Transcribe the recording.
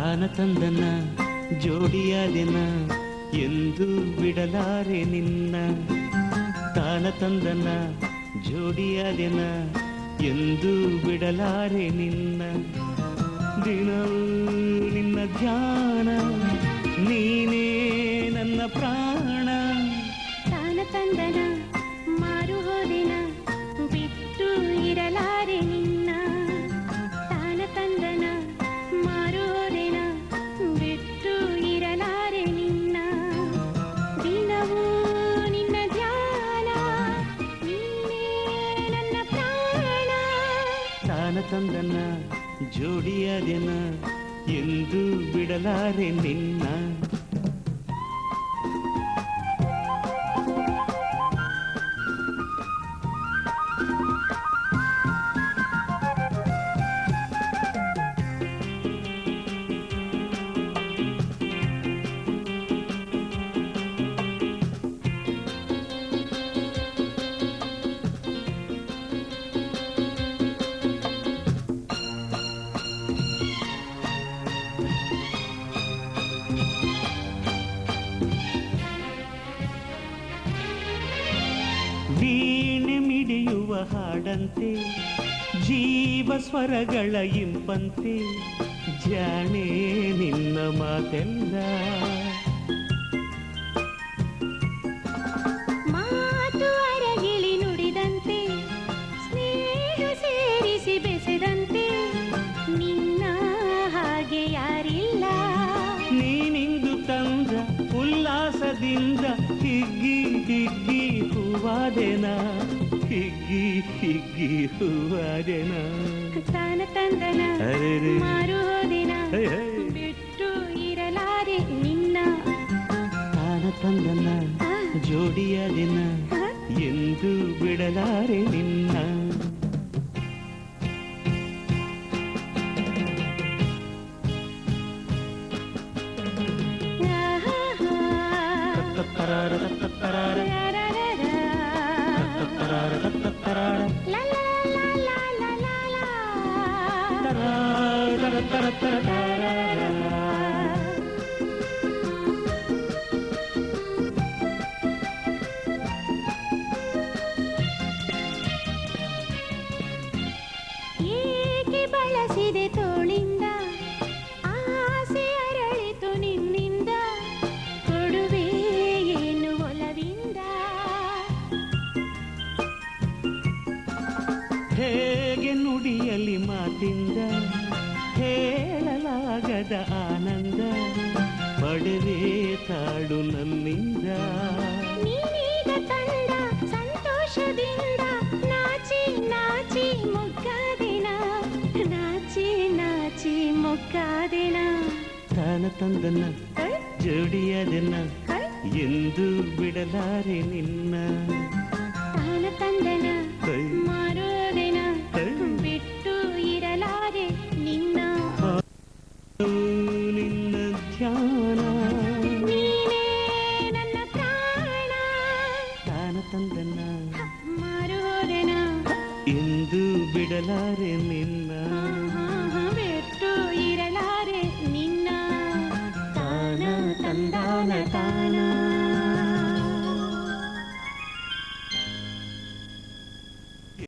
ತಾನ ತಂದನ ಜೋಡಿಯಾದೆನ ಎಂದು ಬಿಡಲಾರೆ ನಿನ್ನ. ತಾನ ತಂದನ ಜೋಡಿಯಾದೆನ ಎಂದು ಬಿಡಲಾರೆ ನಿನ್ನ. ದಿನವೂ ನಿನ್ನ ಧ್ಯಾನ ನೀನೇ ನನ್ನ ಪ್ರಾಣ. ತಾನ ತಂದನ ಮಾರು ಹೋದೆನ ಬಿಟ್ಟು ಇರಲಾರೆ ನಿನ್ನ. ತಾನ ತಂದನ ಮಾರು ಹೋದೆನ ಬಿಟ್ಟು ಇರಲಾರೆ ನಿನ್ನ. ದಿನವೂ ನಿನ್ನ ಧ್ಯಾನ ನೀನೇ ನನ್ನ ಪ್ರಾಣ. ತಾನ ತಂದನ ಜೋಡಿಯಾದೆನ ಎಂದು ಬಿಡಲಾರೆ ನಿನ್ನ. ವೀಣೆ ಮಿಡಿಯುವ ಹಾಡಂತೆ ಜೀವ ಸ್ವರಗಳ ಇಂಪಂತೆ ಜಾಣೆ ನಿನ್ನ ಮಾತೆಲ್ಲ. ಮಾತು ಅರಗಿಳಿ ನುಡಿದಂತೆ ಸ್ನೇಹ ಸೇರಿಸಿ ಬೆಸೆದಂತೆ ನಿನ್ನ ಹಾಗೆ ಯಾರಿಲ್ಲ. ನೀನಿಂದು ತಂದ ಉಲ್ಲಾಸದಿಂದ ಹಿಗ್ಗಿ ಹಿಗ್ಗಿ ಹೂವಾದೆನ ಹಿಗ್ಗಿ ಹಿಗ್ಗಿ ಹೂವಾದೆನ. ತಾನ ತಂದನ ಮಾರು ಹೋದೆನ ಬಿಟ್ಟು ಇರಲಾರೆ ನಿನ್ನ. ತಾನ ತಂದನ ಜೋಡಿಯಾದೆನ ಎಂದು ಬಿಡಲಾರೆ ನಿನ್ನ. ತತ್ತರಾರ ತತ್ತರಾರ ತತ್ತರಾರ ತತ್ತರಾರ ತರಾರ ತರತರ ತಾರಾರ. ಏಕೆ ಬಳಸಿದೆ ತೋಳಿಂದ ಆಸೆ ಅರಳಿತು ನಿನ್ನಿಂದ. ಕೊಡುವೆ ಏನು ಒಲವಿಂದ. ಹೇಗೆ ನುಡಿಯಲಿ ಮಾತಿಂದ ಹೇಳಲಾಗದ ಆನಂದ. ಪಡೆದೇ ತಾಡು ನನ್ನಿಂದ. ನೀನೀಗ ತಂದ ಸಂತೋಷದಿಂದ ನಾಚಿ ನಾಚಿ ಮೊಗ್ಗಾದೆನ. ನಾಚಿ ನಾಚಿ ಮೊಗ್ಗಾದೆನ. ತಾನ ತಂದನ ಜೋಡಿಯಾದೆನ ಎಂದು ಬಿಡಲಾರೆ ನಿನ್ನ. ತಾನ ತಂದನ ಮಾರೋದೆನ ಬಿಟ್ಟು ಇರಲಾರೆ ನಿನ್ನ. ನಿನ್ನ ಧ್ಯಾನ ನೀನೇ ನನ್ನ ಪ್ರಾಣ. ತಾನ ತಂದನ ಮಾರೋದೆನ ಎಂದು ಬಿಡಲಾರೆ ನಿನ್ನ.